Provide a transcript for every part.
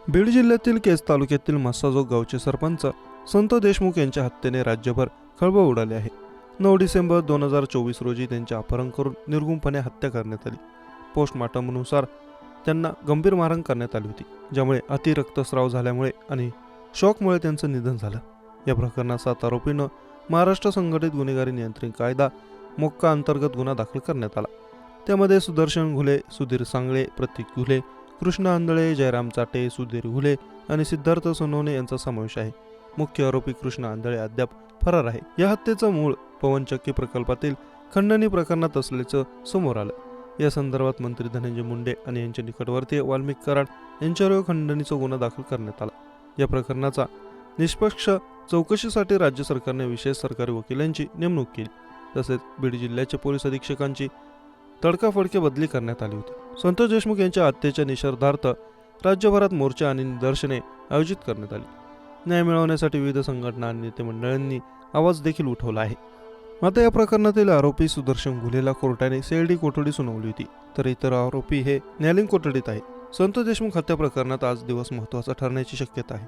बीड जिल्ह्यातील केज तालुक्यातील मस्साजोग गावचे सरपंच संत देशमुख यांच्या हत्येने राज्यभर खळबळ उडाली आहे. 9 डिसेंबर 2024 रोजी त्यांचे अपहरण करून निर्गुणपणे हत्या करण्यात आली. पोस्टमॉर्टमनुसार त्यांना गंभीर मारहाण करण्यात आली होती, ज्यामुळे अति रक्तस्राव झाल्यामुळे आणि शॉकमुळे त्यांचं निधन झालं. या प्रकरणात 7 आरोपींना महाराष्ट्र संघटित गुन्हेगारी नियंत्रण कायदा मोक्का अंतर्गत गुन्हा दाखल करण्यात आला. त्यामध्ये सुदर्शन घुले, सुधीर सांगळे, प्रतीक घुले, कृष्ण आंधळे, जयराम चाटे, सुधीर घुले आणि सिद्धार्थ सोनवणे यांचा समावेश आहे. मुख्य आरोपी कृष्ण आंधळे अद्याप फरार आहे. या हत्येचं मूळ पवनचक्की प्रकल्पातील खंडणी प्रकरणात असल्याचं समोर आलं. या संदर्भात मंत्री धनंजय मुंडे आणि यांचे निकटवर्तीय वाल्मिक कराड यांच्यावर खंडणीचा गुन्हा दाखल करण्यात आला. या प्रकरणाचा निष्पक्ष चौकशीसाठी राज्य सरकारने विशेष सरकारी वकिलांची नेमणूक केली. तसेच बीड जिल्ह्याचे पोलीस अधीक्षकांची तडकाफडकी बदली करण्यात आली होती. संतोष देशमुख यांच्या हत्येच्या निषेधार्थ राज्यभरात मोर्चा आणि निदर्शने आयोजित करण्यात आली. न्याय मिळवण्यासाठी विविध संघटना आणि नेते मंडळांनी आवाज देखील उठवला आहे. मात्र या प्रकरणातील आरोपी सुदर्शन घुलेला कोर्टाने CID कोठडी सुनावली होती, तर इतर आरोपी हे न्यायालयीन कोठडीत आहे. संतोष देशमुख हत्या प्रकरणात आज दिवस महत्त्वाचा ठरण्याची शक्यता आहे.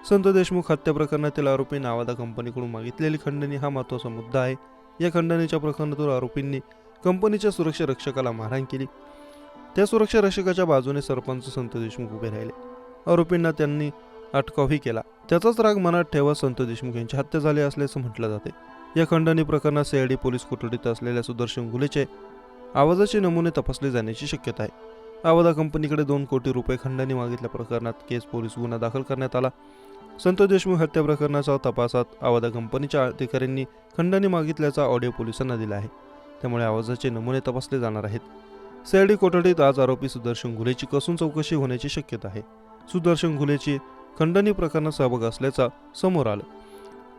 संतोष देशमुख हत्या प्रकरणातील आरोपी नावादा कंपनीकडून मागितलेली खंडणी हा महत्त्वाचा मुद्दा आहे. या खंडणीच्या प्रकरणातून आरोपींनी कंपनीच्या सुरक्षा रक्षकाला मारहाण केली. त्या सुरक्षा रक्षकाच्या बाजूने सरपंच संत देशमुख उभे राहिले. आरोपींना त्यांनी अटकावही केला. त्याचाच राग मनात ठेवत संत देशमुख यांची हत्या झाली असल्याचं म्हटलं जाते. या खंडणी प्रकरणात CID पोलीस कोठडीत असलेल्या सुदर्शन घुलेचे आवाजाचे नमुने तपासले जाण्याची शक्यता आहे. आवादा कंपनीकडे 2 कोटी रुपये खंडणी मागितल्या प्रकरणात केज पोलीस गुन्हा दाखल करण्यात आला. संत देशमुख हत्या प्रकरणाच्या तपासात आवादा कंपनीच्या अधिकाऱ्यांनी खंडणी मागितल्याचा ऑडिओ पोलिसांना दिला आहे. त्यामुळे आवाजाचे नमुने तपासले जाणार आहेत. CID कोठडीत आज आरोपी सुदर्शन घुलेची कसून चौकशी होण्याची शक्यता आहे. सुदर्शन घुलेची खंडणी प्रकरणात सहभाग असल्याचा समोर आलं.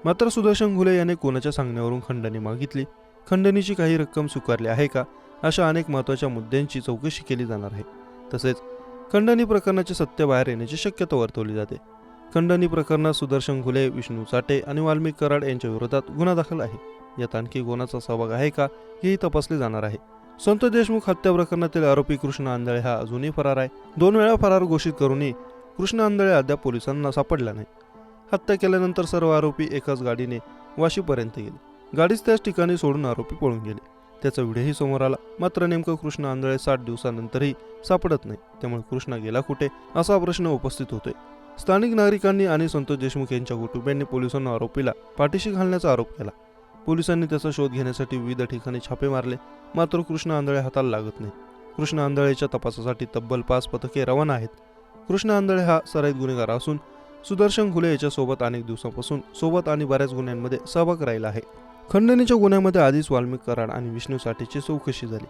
मात्र सुदर्शन घुले याने कोणाच्या सांगण्यावरून खंडणी मागितली, खंडणीची काही रक्कम स्वीकारली आहे का, अशा अनेक महत्त्वाच्या मुद्द्यांची चौकशी केली जाणार आहे. तसेच खंडणी प्रकरणाचे सत्य बाहेर येण्याची शक्यता वर्तवली जाते. खंडणी प्रकरणात सुदर्शन घुले, विष्णू चाटे आणि वाल्मिक कराड यांच्या विरोधात गुन्हा दाखल आहे. यात आणखी कोणाचा सहभाग आहे का, हेही तपासले जाणार आहे. संत देशमुख हत्या प्रकरणातील आरोपी कृष्ण आंधळे हा अजूनही फरार आहे. 2 वेळा फरार घोषित करूनही कृष्ण आंधळे अद्याप पोलिसांना सापडला नाही. हत्या केल्यानंतर सर्व आरोपी एकाच गाडीने वाशीपर्यंत गेले. गाडीच त्याच ठिकाणी सोडून आरोपी पळून गेले. त्याचा व्हिडिओही समोर आला. मात्र नेमकं कृष्ण आंधळे 60 दिवसानंतरही सापडत नाही. त्यामुळे कृष्ण गेला कुठे, असा प्रश्न उपस्थित होतोय. स्थानिक नागरिकांनी आणि संतोष देशमुख यांच्या कुटुंबियांनी पोलिसांना आरोपीला पाठीशी घालण्याचा आरोप केला. पोलिसांनी त्याचा शोध घेण्यासाठी विविध ठिकाणी छापे मारले. मात्र कृष्ण आंधळे हाताला लागत नाही. कृष्ण आंधळेच्या तपासासाठी तब्बल 5 पथके रवाना आहेत. कृष्ण आंधळे हा सराईत गुन्हेगार असून सुदर्शन घुले याच्यासोबत अनेक दिवसांपासून सोबत आणि बऱ्याच गुन्ह्यांमध्ये सहभाग राहिला आहे. खंडणीच्या गुन्ह्यामध्ये आधीच वाल्मिक कराड आणि विष्णू साठेची चौकशी झाली.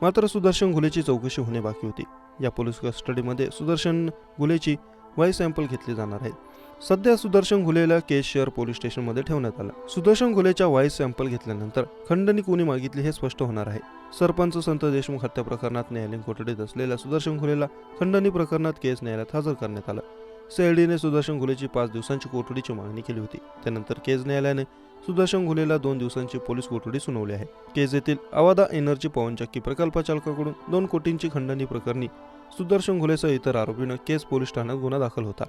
मात्र सुदर्शन घुलेची चौकशी होणे बाकी होती. या पोलीस कस्टडीमध्ये सुदर्शन घुलेची वाईस सॅम्पल घेतली जाणार आहे. सध्या सुदर्शन घुलेला केज शहर पोलीस स्टेशनमध्ये ठेवण्यात आला. सुदर्शन घुलेच्या वाईस सॅम्पल घेतल्यानंतर खंडणी कोणी मागितली हे स्पष्ट होणार आहे. सरपंच संत देशमुख हत्या प्रकरणात न्यायालयीन कोठडीत असलेल्या सुदर्शन घुलेला खंडणी प्रकरणात केज न्यायालयात हजर करण्यात आला. CIDने सुदर्शन घुलेची 5 दिवसांची कोठडीची मागणी केली होती. त्यानंतर केज न्यायालयाने सुदर्शन घुलेला 2 दिवसांची पोलीस कोठडी सुनावली आहे. केज येथील आवादा एनर्जी पवनचक्की प्रकल्प चालकाकडून 2 कोटींची खंडणी प्रकरणी सुदर्शन घुलेसह इतर आरोपींना केज पोलीस ठाण्यात गुन्हा दाखल होता.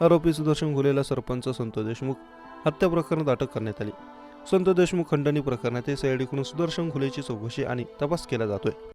आरोपी सुदर्शन घुलेला सरपंच संत देशमुख हत्या प्रकरणात अटक करण्यात आली. संत देशमुख खंडणी प्रकरणात CIDकडून सुदर्शन घुलेची चौकशी आणि तपास केला जातोय.